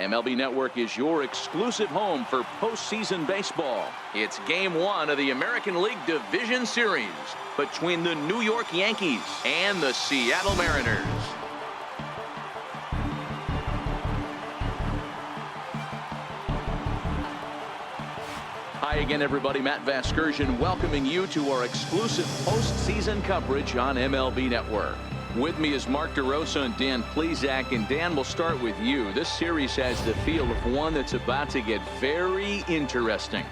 MLB Network is your exclusive home for postseason baseball. It's Game 1 of the American League Division Series between the New York Yankees and the Seattle Mariners. Hi again, everybody. Matt Vasgersian welcoming you to our exclusive postseason coverage on MLB Network. With me is Mark DeRosa and Dan Plesac. And Dan, we'll start with you. This series has the feel of one that's about to get very interesting.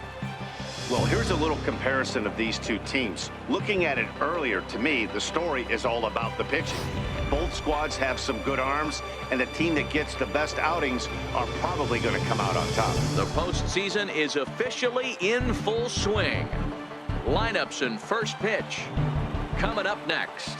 Well, here's a little comparison of these two teams. Looking at it earlier, to me, the story is all about the pitching. Both squads have some good arms, and the team that gets the best outings are probably going to come out on top. The postseason is officially in full swing. Lineups and first pitch coming up next.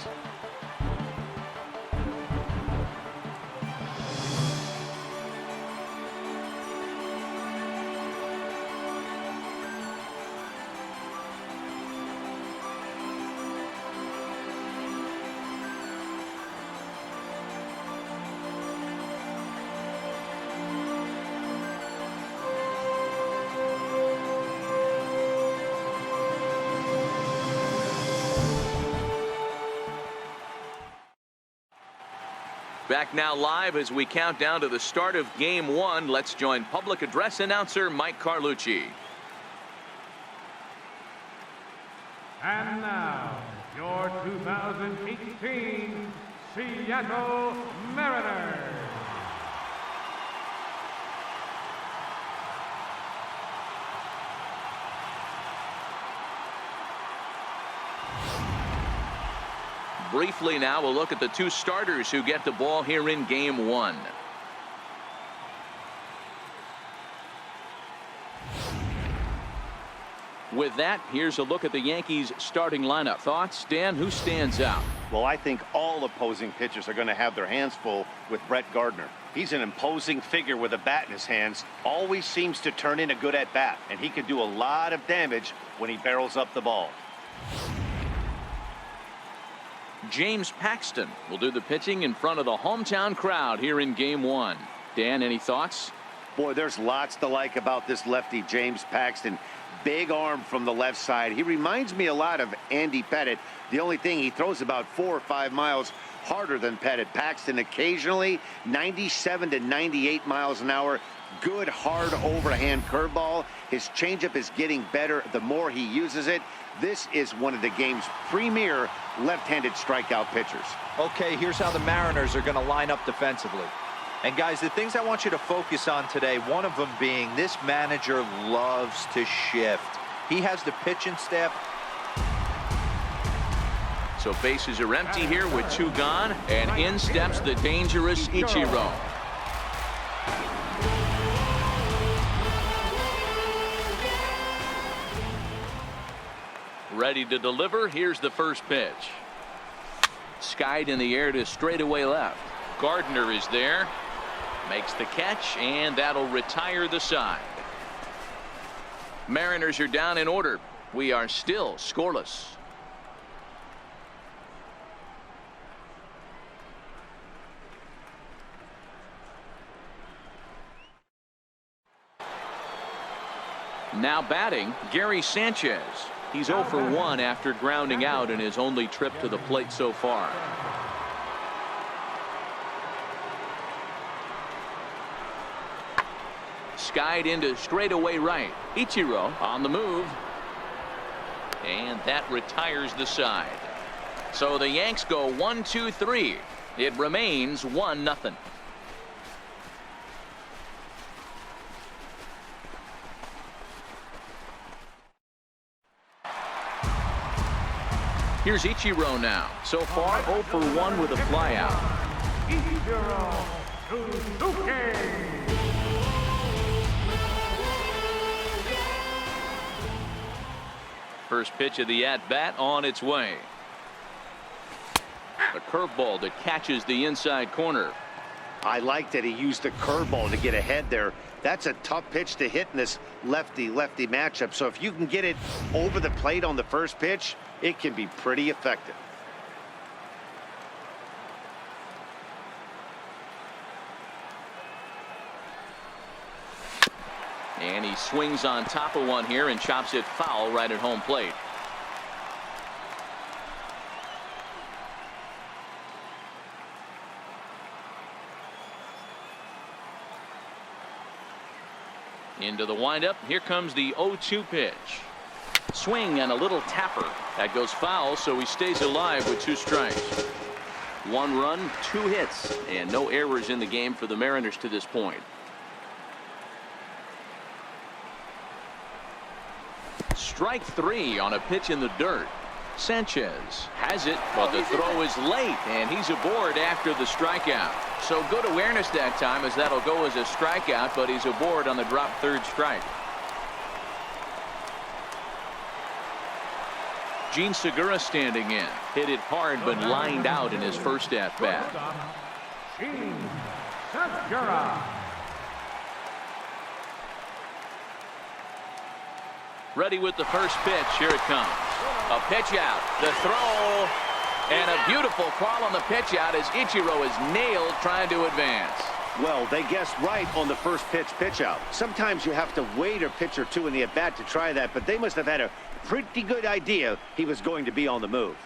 Back now live as we count down to the start of Game 1. Let's join public address announcer Mike Carlucci. And now, your 2018 Seattle Mariners. Briefly now, we'll look at the two starters who get the ball here in Game 1. With that, here's a look at the Yankees starting lineup. Thoughts, Dan? Who stands out? Well, I think all opposing pitchers are going to have their hands full with Brett Gardner. He's an imposing figure with a bat in his hands, always seems to turn in a good at-bat, and he can do a lot of damage when he barrels up the ball. James Paxton will do the pitching in front of the hometown crowd here in Game 1. Dan, any thoughts? Boy, there's lots to like about this lefty, James Paxton. Big arm from the left side. He reminds me a lot of Andy Pettitte. The only thing, he throws about 4 or 5 miles harder than Pettitte. Paxton occasionally 97 to 98 miles an hour. Good, hard overhand curveball. His changeup is getting better the more he uses it. This is one of the game's premier left-handed strikeout pitchers. Okay, here's how the Mariners are going to line up defensively. And guys, the things I want you to focus on today, one of them being this manager loves to shift. He has the pitching staff. So bases are empty here with 2 gone, and in steps the dangerous Ichiro. Ready to deliver. Here's the first pitch. Skied in the air to straightaway left. Gardner is there. Makes the catch, and that'll retire the side. Mariners are down in order. We are still scoreless. Now batting, Gary Sanchez. He's 0 for 1 after grounding out in his only trip to the plate so far. Skied into straightaway right. Ichiro on the move. And that retires the side. So the Yanks go 1-2-3. It remains 1-0. Here's Ichiro now. So far, 0 for 1 with a flyout. Ichiro Suzuki. First pitch of the at-bat on its way. A curveball that catches the inside corner. I like that he used the curveball to get ahead there. That's a tough pitch to hit in this lefty-lefty matchup. So if you can get it over the plate on the first pitch, it can be pretty effective. And he swings on top of one here and chops it foul right at home plate. Into the windup. Here comes the 0-2 pitch. Swing and a little tapper. That goes foul, so he stays alive with 2 strikes. 1 run, 2 hits, and no errors in the game for the Mariners to this point. Strike 3 on a pitch in the dirt. Sanchez has it, but the throw is late, and he's aboard after the strikeout. So good awareness that time, as that'll go as a strikeout, but he's aboard on the drop 3rd strike. Gene Segura standing in. Hit it hard, but lined out in his first at-bat. Gene Segura. Ready with the first pitch. Here it comes. A pitch out. The throw. And a beautiful call on the pitch out as Ichiro is nailed trying to advance. Well, they guessed right on the first pitch out. Sometimes you have to wait a pitch or 2 in the at-bat to try that, but they must have had a pretty good idea he was going to be on the move.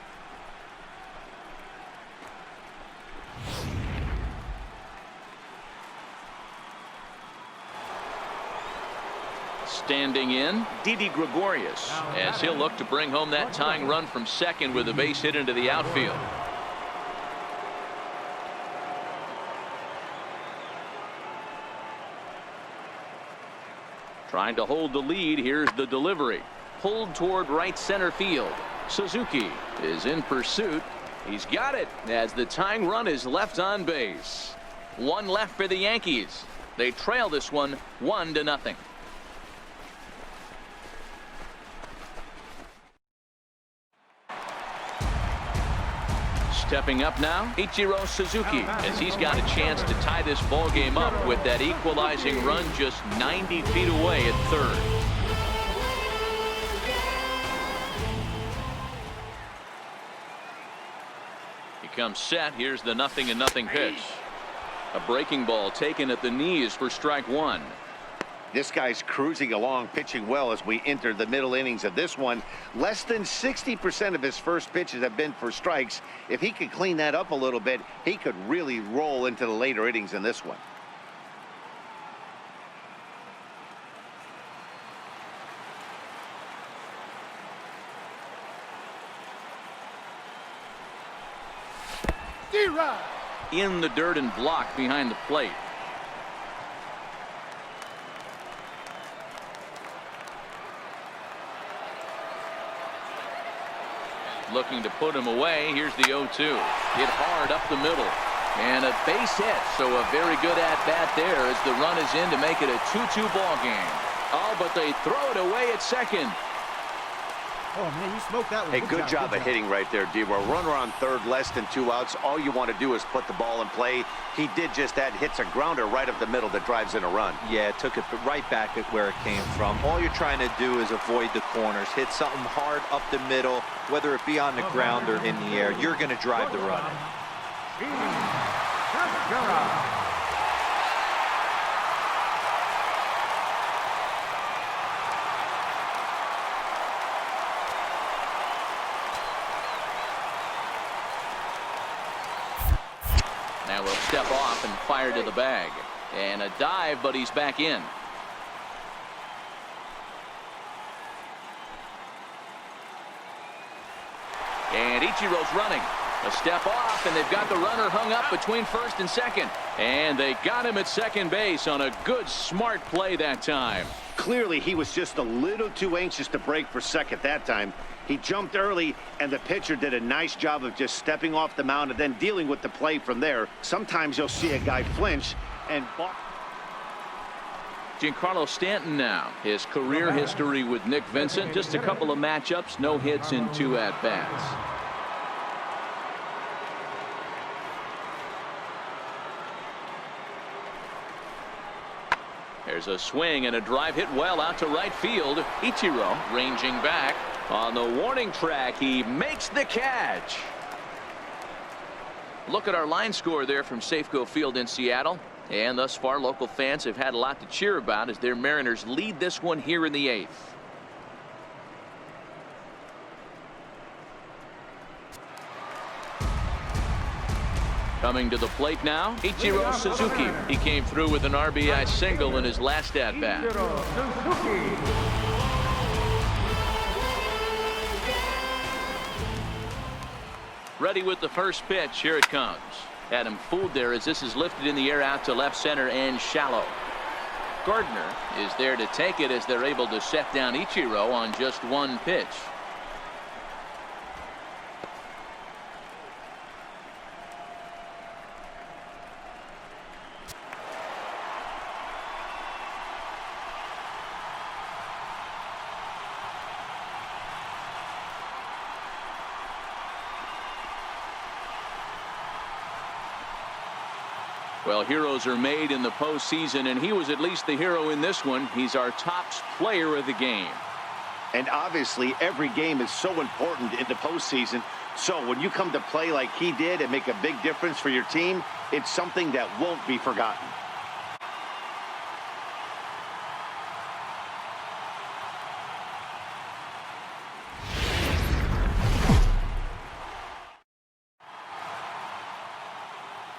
Standing in, Didi Gregorius, as he'll look to bring home that tying run from second with a base hit into the outfield. Trying to hold the lead. Here's the delivery. Pulled toward right center field. Suzuki is in pursuit. He's got it as the tying run is left on base. 1 left for the Yankees. They trail this one 1-0. Stepping up now, Ichiro Suzuki, as he's got a chance to tie this ball game up with that equalizing run just 90 feet away at 3rd. He comes set. Here's the 0-0 pitch. A breaking ball taken at the knees for strike 1. This guy's cruising along, pitching well as we enter the middle innings of this one. Less than 60% of his first pitches have been for strikes. If he could clean that up a little bit, he could really roll into the later innings in this one. In the dirt and blocked behind the plate. Looking to put him away. Here's the 0-2. Hit hard up the middle. And a base hit. So a very good at-bat there as the run is in to make it a 2-2 ball game. Oh, but they throw it away at second. Oh, man, you smoked that one. Hey, good job of hitting right there, D-Row. Runner on 3rd, less than 2 outs. All you want to do is put the ball in play. He did just that. Hits a grounder right up the middle that drives in a run. Yeah, it took it right back at where it came from. All you're trying to do is avoid the corners. Hit something hard up the middle, whether it be on the ground or in the air. You're going to drive the run. Gene Segura. Now we'll step off and fire to the bag. And a dive, but he's back in. And Ichiro's running. A step off, and they've got the runner hung up between 1st and 2nd. And they got him at 2nd base on a good, smart play that time. Clearly, he was just a little too anxious to break for 2nd that time. He jumped early, and the pitcher did a nice job of just stepping off the mound and then dealing with the play from there. Sometimes you'll see a guy flinch and Giancarlo Stanton now. His career history with Nick Vincent, just a couple of matchups, no hits in 2 at-bats. There's a swing and a drive hit well out to right field. Ichiro ranging back. On the warning track, he makes the catch. Look at our line score there from Safeco Field in Seattle. And thus far, local fans have had a lot to cheer about as their Mariners lead this one here in the 8th. Coming to the plate now, Ichiro Suzuki. He came through with an RBI single in his last at-bat. Ready with the first pitch. Here it comes. Had him fooled there as this is lifted in the air out to left center and shallow. Gardner is there to take it as they're able to set down Ichiro on just one pitch. Well, heroes are made in the postseason, and he was at least the hero in this one. He's our top player of the game. And obviously, every game is so important in the postseason. So when you come to play like he did and make a big difference for your team, it's something that won't be forgotten.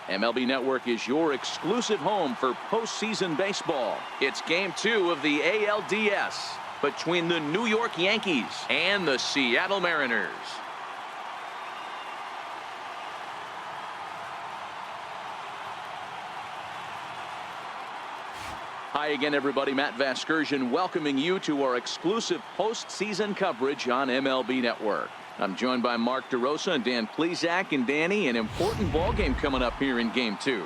MLB Network is your exclusive home for postseason baseball. It's Game 2 of the ALDS between the New York Yankees and the Seattle Mariners. Hi again, everybody. Matt Vasgersian welcoming you to our exclusive postseason coverage on MLB Network. I'm joined by Mark DeRosa and Dan Plesac, and Danny, an important ball game coming up here in Game 2.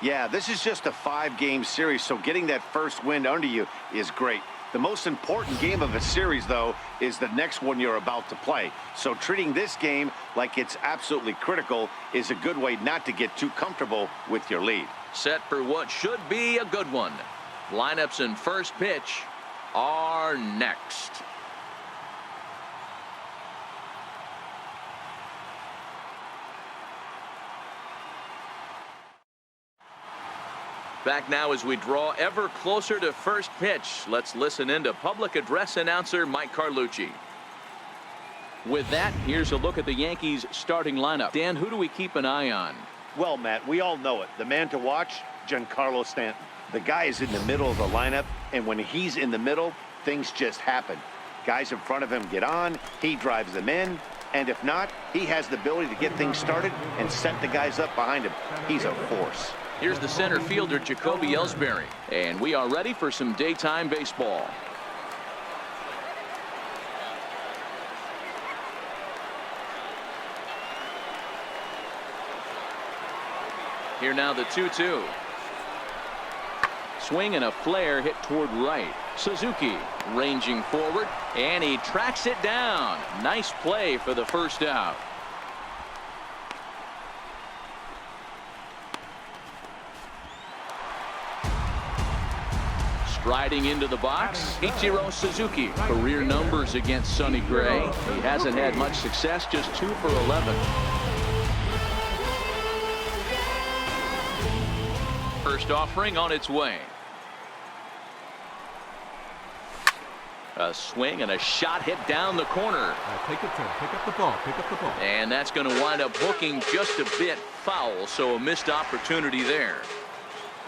Yeah, this is just a 5-game series, so getting that first win under you is great. The most important game of a series, though, is the next one you're about to play. So treating this game like it's absolutely critical is a good way not to get too comfortable with your lead. Set for what should be a good one. Lineups and first pitch are next. Back now as we draw ever closer to first pitch. Let's listen in to public address announcer Mike Carlucci. With that, here's a look at the Yankees starting lineup. Dan, who do we keep an eye on? Well, Matt, we all know it. The man to watch, Giancarlo Stanton. The guy is in the middle of the lineup, and when he's in the middle, things just happen. Guys in front of him get on, he drives them in, and if not, he has the ability to get things started and set the guys up behind him. He's a force. Here's the center fielder, Jacoby Ellsbury. And we are ready for some daytime baseball. Here now the 2-2. Swing and a flare hit toward right. Suzuki ranging forward, and he tracks it down. Nice play for the first out. Striding into the box, Ichiro Suzuki. Career numbers against Sonny Gray. He hasn't had much success, just 2 for 11. First offering on its way. A swing and a shot hit down the corner. Take a turn. Pick up the ball. Pick up the ball. And that's going to wind up hooking just a bit foul, so a missed opportunity there.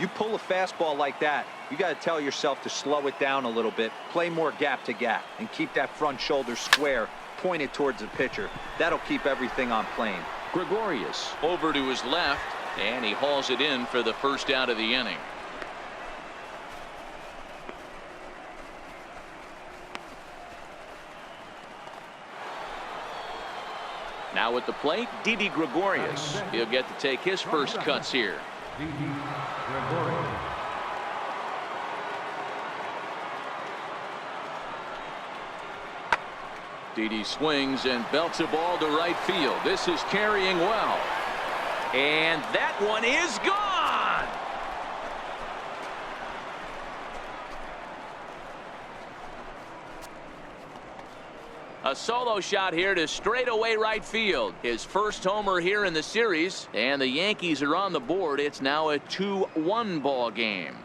You pull a fastball like that, you got to tell yourself to slow it down a little bit, play more gap to gap, and keep that front shoulder square, pointed towards the pitcher. That'll keep everything on plane. Gregorius over to his left, and he hauls it in for the first out of the inning. Now at the plate, Didi Gregorius. He'll get to take his first cuts here. Didi swings and belts a ball to right field. This is carrying well. And that one is gone. A solo shot here to straightaway right field. His first homer here in the series, and the Yankees are on the board. It's now a 2-1 ball game.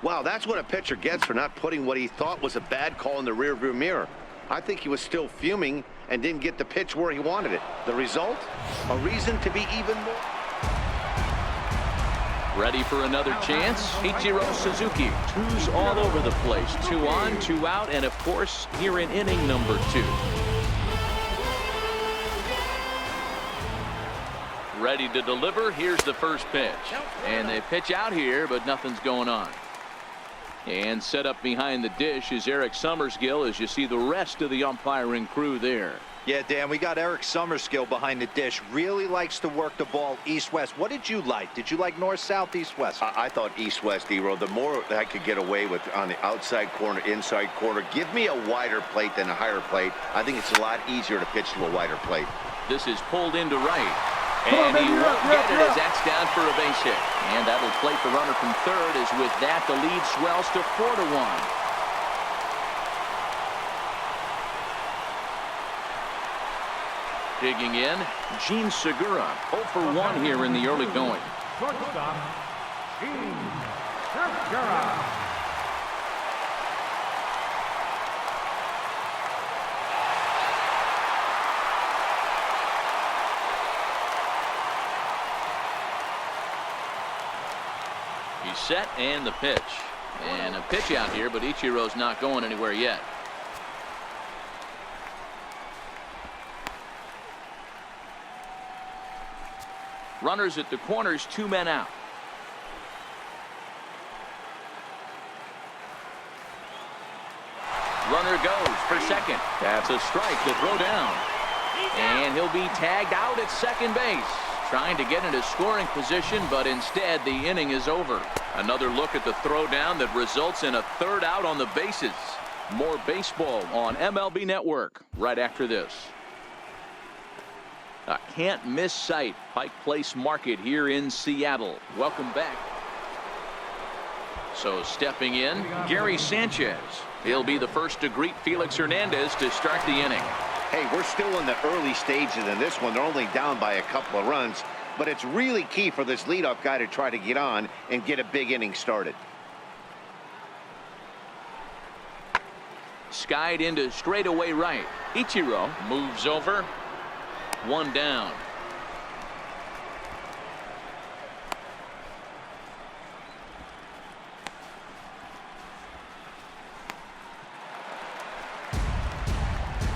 Wow, that's what a pitcher gets for not putting what he thought was a bad call in the rearview mirror. I think he was still fuming and didn't get the pitch where he wanted it. The result? A reason to be even more. Ready for another chance? Ichiro Suzuki. Twos all over the place. 2 on, 2 out, and of course, here in inning number 2. Ready to deliver. Here's the first pitch. And they pitch out here, but nothing's going on. And set up behind the dish is Eric Summersgill as you see the rest of the umpiring crew there. Yeah, Dan, we got Eric Summersgill behind the dish. Really likes to work the ball east-west. What did you like? Did you like north-south, east-west? I thought east-west, E-Row. The more I could get away with on the outside corner, inside corner. Give me a wider plate than a higher plate. I think it's a lot easier to pitch to a wider plate. This is pulled into right. And he won't get it as that's down for a base hit. And that'll plate the runner from third as with that the lead swells to 4-1. Digging in, Gene Segura, 0 for 1 here in the early going. Shortstop, Gene Segura. He's set and the pitch. And a pitch out here, but Ichiro's not going anywhere yet. Runners at the corners, 2 men out. Runner goes for second. That's a strike to throw down. And he'll be tagged out at second base. Trying to get into scoring position, but instead the inning is over. Another look at the throwdown that results in a third out on the bases. More baseball on MLB Network right after this. A can't miss sight, Pike Place Market here in Seattle. Welcome back. So stepping in, Gary Sanchez. He'll be the first to greet Felix Hernandez to start the inning. Hey, we're still in the early stages in this one. They're only down by a couple of runs, but it's really key for this leadoff guy to try to get on and get a big inning started. Skied into straightaway right. Ichiro moves over. 1 down.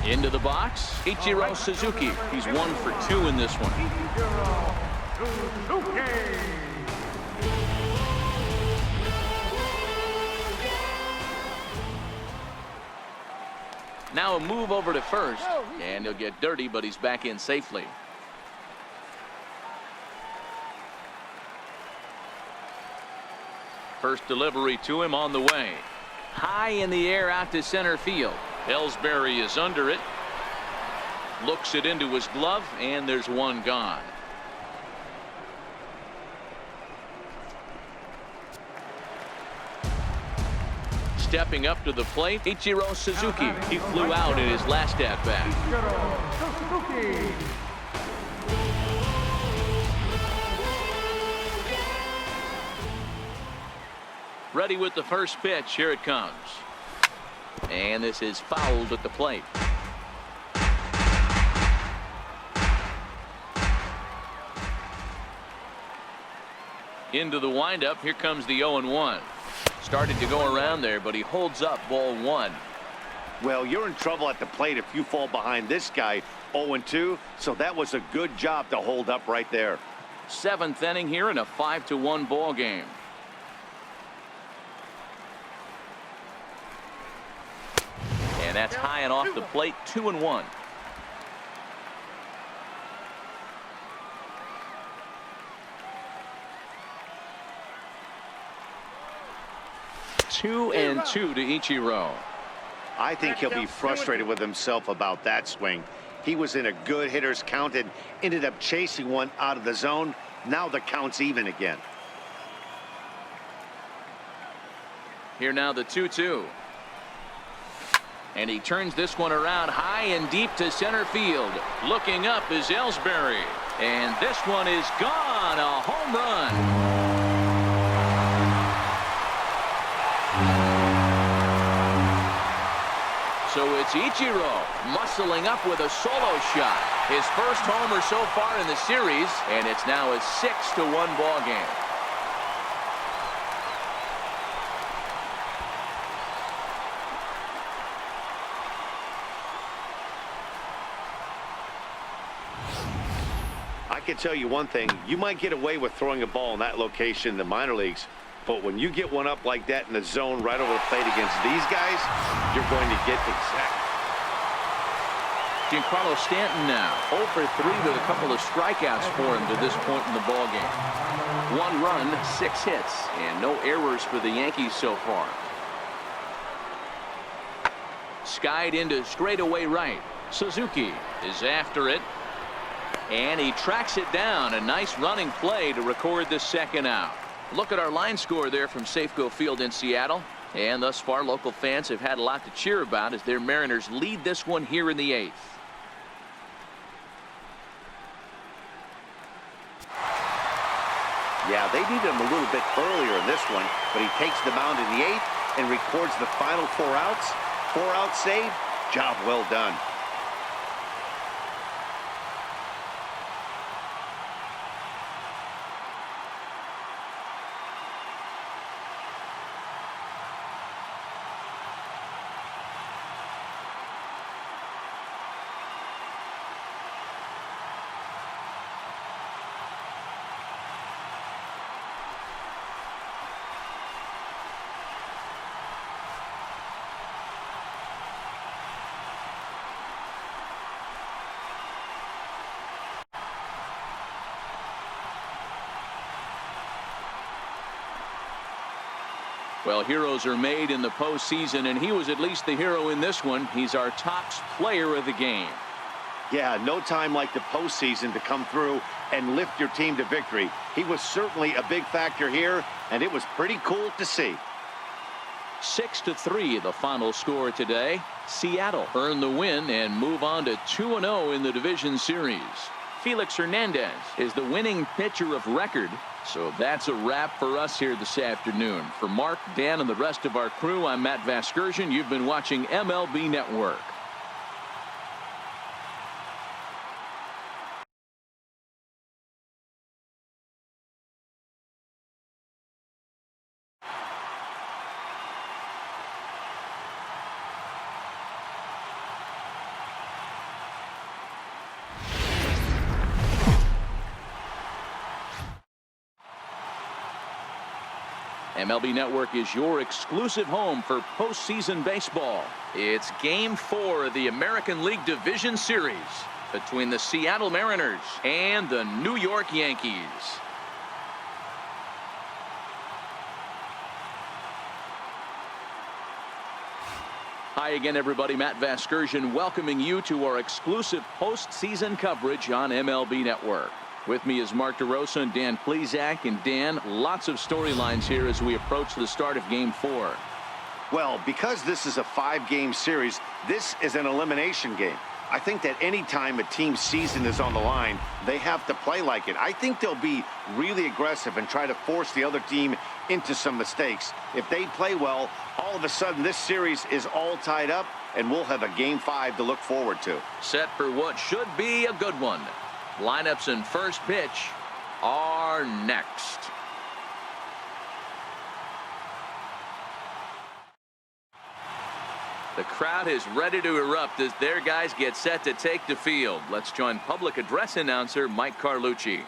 Into the box, Ichiro Suzuki. He's 1 for 2 in this one. Ichiro Suzuki. Now a move over to first, and he'll get dirty, but he's back in safely. First delivery to him on the way. High in the air out to center field. Ellsbury is under it. Looks it into his glove, and there's 1 gone. Stepping up to the plate, Ichiro Suzuki. He flew out in his last at-bat. Ichiro Suzuki. Ready with the first pitch. Here it comes. And this is fouled at the plate. Into the windup. Here comes the 0-1. Started to go around there, but he holds up ball 1. Well, you're in trouble at the plate if you fall behind this guy 0-2, so that was a good job to hold up right there. 7th inning here in a 5-1 ball game. And that's high and off the plate. 2-1. Two and 2 to Ichiro. I think he'll be frustrated with himself about that swing. He was in a good hitter's count and ended up chasing one out of the zone. Now the count's even again. Here now the 2-2. And he turns this one around high and deep to center field. Looking up is Ellsbury. And this one is gone. A home run. So it's Ichiro muscling up with a solo shot. His first homer so far in the series. And it's now a 6-1 ball game. I can tell you one thing, you might get away with throwing a ball in that location in the minor leagues, but when you get one up like that in the zone right over the plate against these guys, you're going to get exact. Giancarlo Stanton now 0 for 3 with a couple of strikeouts for him to this point in the ball game. 1 run, 6 hits, and no errors for the Yankees so far. Skied into straightaway right. Suzuki is after it. And he tracks it down. A nice running play to record the second out. Look at our line score there from Safeco Field in Seattle. And thus far, local fans have had a lot to cheer about as their Mariners lead this one here in the 8th. Yeah, they needed him a little bit earlier in this one, but he takes the mound in the 8th and records the final 4 outs. 4 out save. Job well done. Well, heroes are made in the postseason, and he was at least the hero in this one. He's our top player of the game. Yeah, no time like the postseason to come through and lift your team to victory. He was certainly a big factor here, and it was pretty cool to see. 6-3 the final score today. Seattle earned the win and move on to 2-0 in the division series. Felix Hernandez is the winning pitcher of record. So that's a wrap for us here this afternoon. For Mark, Dan, and the rest of our crew, I'm Matt Vasgersian. You've been watching MLB Network. MLB Network is your exclusive home for postseason baseball. It's Game 4 of the American League Division Series between the Seattle Mariners and the New York Yankees. Hi again, everybody. Matt Vasgersian welcoming you to our exclusive postseason coverage on MLB Network. With me is Mark DeRosa and Dan Plesac. And Dan, lots of storylines here as we approach the start of Game 4. Well, because this is a 5-game series, this is an elimination game. I think that any time a team's season is on the line, they have to play like it. I think they'll be really aggressive and try to force the other team into some mistakes. If they play well, all of a sudden this series is all tied up, and we'll have a Game 5 to look forward to. Set for what should be a good one. Lineups and first pitch are next. The crowd is ready to erupt as their guys get set to take the field. Let's join public address announcer Mike Carlucci.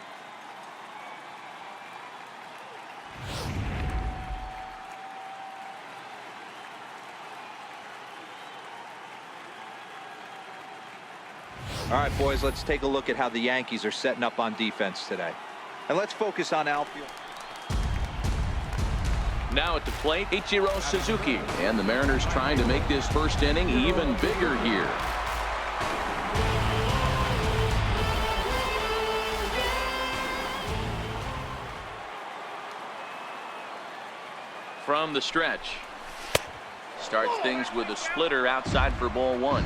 All right, boys, let's take a look at how the Yankees are setting up on defense today. And let's focus on outfield. Now at the plate, Ichiro Suzuki. And the Mariners trying to make this first inning even bigger here. from the stretch. Starts things with a splitter outside for ball one.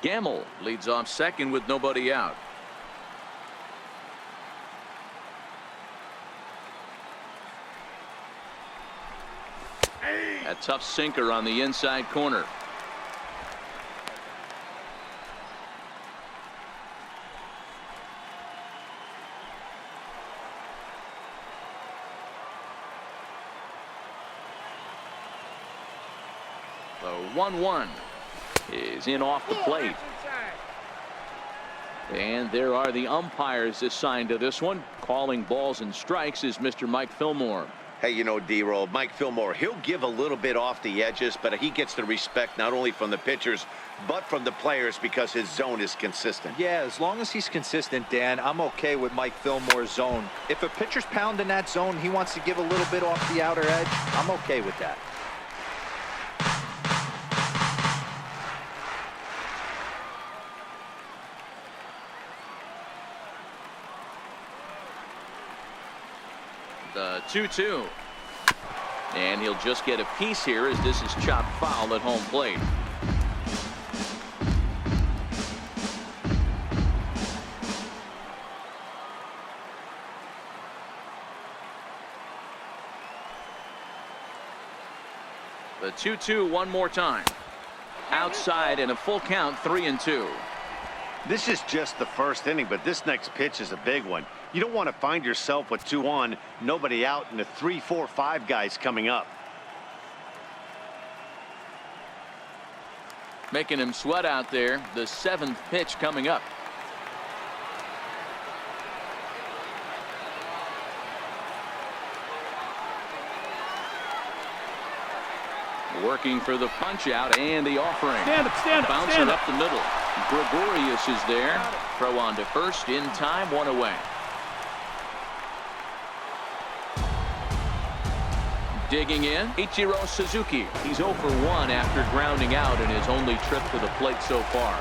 Gamble leads off second with nobody out. A tough sinker on the inside corner. The 1-1 is in off the plate. And there are the umpires assigned to this one. Calling balls and strikes is Mr. Mike Fillmore. Hey, you know, D-Roll, Mike Fillmore, he'll give a little bit off the edges, but he gets the respect not only from the pitchers, but from the players because his zone is consistent. Yeah, as long as he's consistent, Dan, I'm okay with Mike Fillmore's zone. If a pitcher's pounding that zone, he wants to give a little bit off the outer edge, I'm okay with that. The 2-2. And he'll just get a piece here as this is chopped foul at home plate. The 2-2 one more time. Outside in a full count, 3-2. This is just the first inning, but this next pitch is a big one. You don't want to find yourself with 2 on, nobody out, and the 3, 4, 5 guys coming up. Making him sweat out there. The 7th pitch coming up. Working for the punch out and the offering. Stand up, Bouncing up the middle. Gregorius is there. Throw on to first in time, 1 away. Digging in, Ichiro Suzuki. He's 0 for 1 after grounding out in his only trip to the plate so far.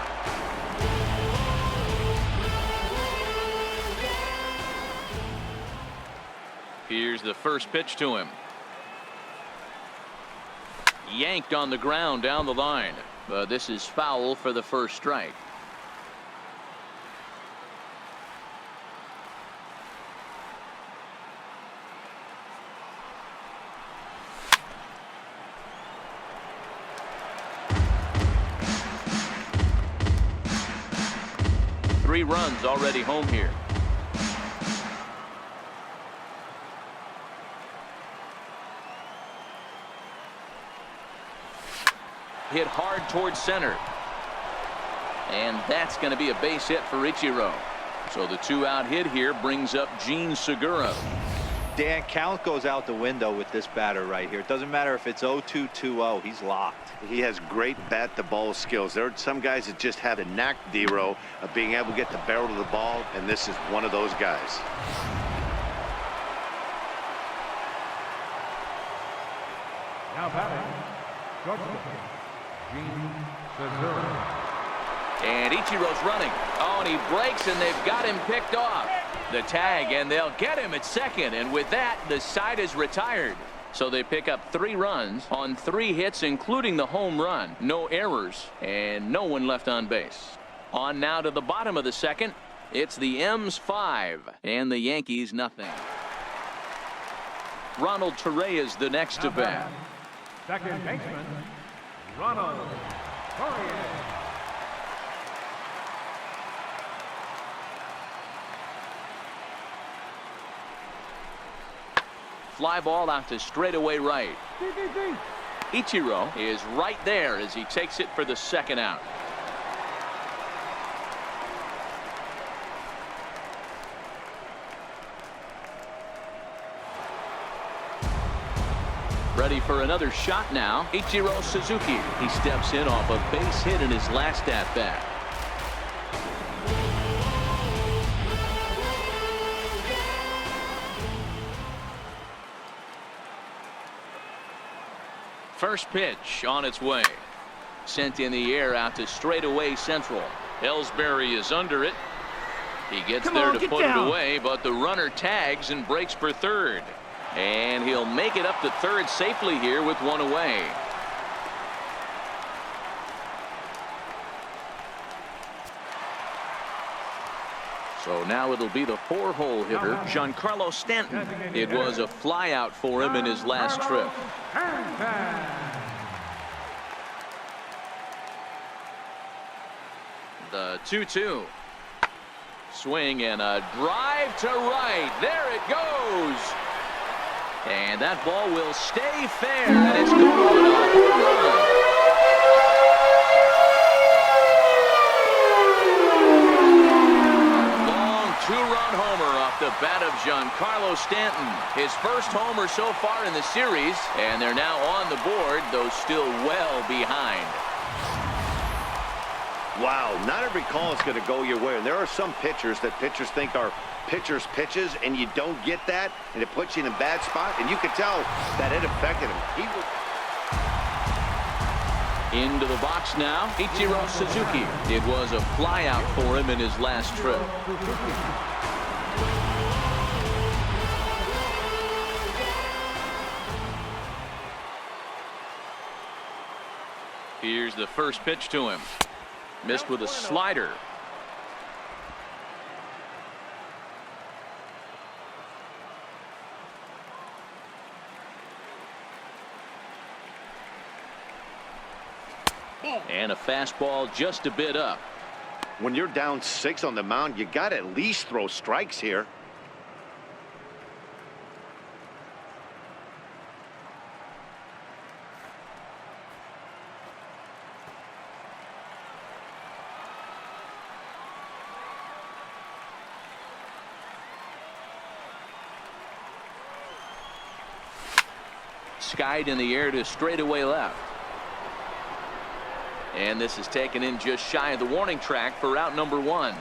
Here's the first pitch to him. Yanked on the ground down the line. But this is foul for the first strike. Three runs already home here. Hit hard towards center. And that's going to be a base hit for Ichiro. So the 2-out hit here brings up Gene Segura. Dan, count goes out the window with this batter right here. It doesn't matter if it's 0-2, 2-0. He's locked. He has great bat-to-ball skills. There are some guys that just have a knack, D-Row, of being able to get the barrel of the ball, and this is one of those guys. Now batting, shortstop, Gene Segura. And Ichiro's running. Oh, and he breaks, and they've got him picked off. The tag, and they'll get him at second. And with that, the side is retired. So they pick up 3 runs on 3 hits, including the home run. No errors, and no one left on base. On now to the bottom of the second. It's the M's 5, and the Yankees nothing. Ronald Torrey is the next to bat. Second baseman, Ronald Torrey. Fly ball out to straightaway right. Ichiro is right there as he takes it for the 2nd out. Ready for another shot now. Ichiro Suzuki. He steps in off a base hit in his last at-bat. First pitch on its way. Sent in the air out to straightaway central. Ellsbury is under it. He gets there to put it away, but the runner tags and breaks for third. And he'll make it up to third safely here with one away. So now it'll be the 4-hole hitter, Giancarlo Stanton. It was a flyout for him in his last trip. The 2-2. Swing and a drive to right. There it goes. And that ball will stay fair, and it's going on a home run. Long two-run homer off the bat of Giancarlo Stanton. His first homer so far in the series, and they're now on the board, though still well behind. Wow, not every call is going to go your way. And there are some pitchers that pitchers think are pitchers' pitches, and you don't get that, and it puts you in a bad spot. And you can tell that it affected him. Into the box now, Ichiro Suzuki. It was a flyout for him in his last trip. Here's the first pitch to him. Missed with a slider. And a fastball just a bit up. When you're down 6 on the mound, you got to at least throw strikes here. Skied in the air to straightaway left. And this is taken in just shy of the warning track for out number 1.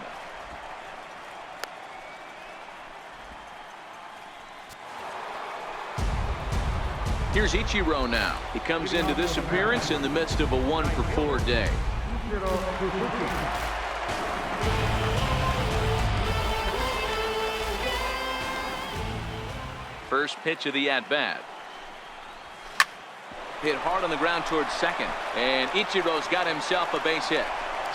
Here's Ichiro now. He comes into this appearance in the midst of a 1-for-4 day. First pitch of the at-bat. Hit hard on the ground towards second, and Ichiro's got himself a base hit.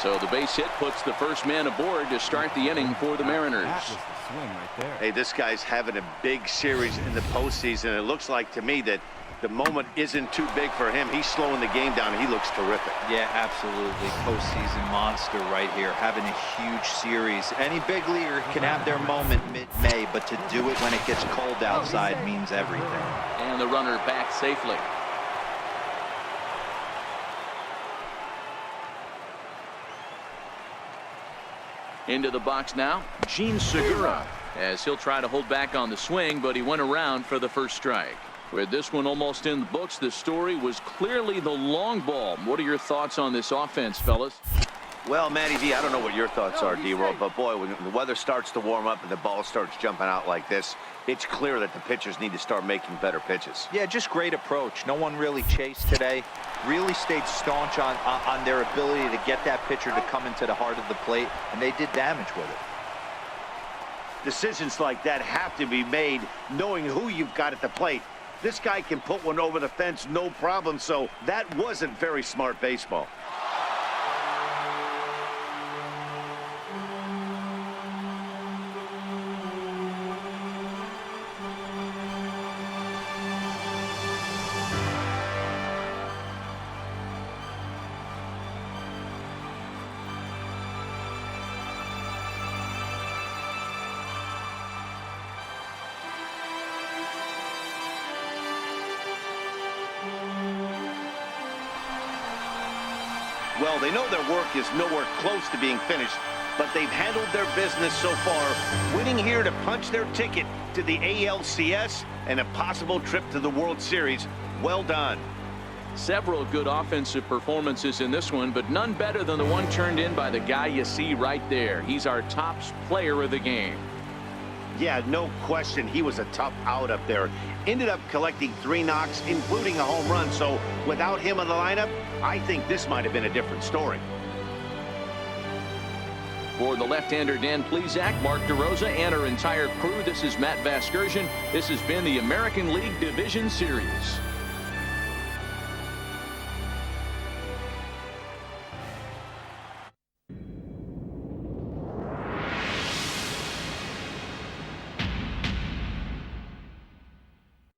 So the base hit puts the first man aboard to start the inning for the Mariners. That was the swing right there. Hey, this guy's having a big series in the postseason. It looks like to me that the moment isn't too big for him. He's slowing the game down. He looks terrific. Yeah, absolutely. Postseason monster right here, having a huge series. Any big leaguer can have their moment mid-May, but to do it when it gets cold outside means everything. And the runner back safely. Into the box now, Gene Segura, as he'll try to hold back on the swing, but he went around for the first strike. With this one almost in the books, the story was clearly the long ball. What are your thoughts on this offense, fellas? Well, Matty V, I don't know what your thoughts are, D-Roll, but boy, when the weather starts to warm up and the ball starts jumping out like this, it's clear that the pitchers need to start making better pitches. Yeah, just great approach. No one really chased today. Really stayed staunch on their ability to get that pitcher to come into the heart of the plate, and they did damage with it. Decisions like that have to be made knowing who you've got at the plate. This guy can put one over the fence, no problem, so that wasn't very smart baseball. Well, they know their work is nowhere close to being finished, but they've handled their business so far, winning here to punch their ticket to the ALCS and a possible trip to the World Series. Well done. Several good offensive performances in this one, but none better than the one turned in by the guy you see right there. He's our top player of the game. Yeah, no question. He was a tough out up there. Ended up collecting 3 knocks, including a home run. So without him in the lineup, I think this might have been a different story. For the left-hander Dan Plesac, Mark DeRosa, and our entire crew, this is Matt Vasgersian. This has been the American League Division Series.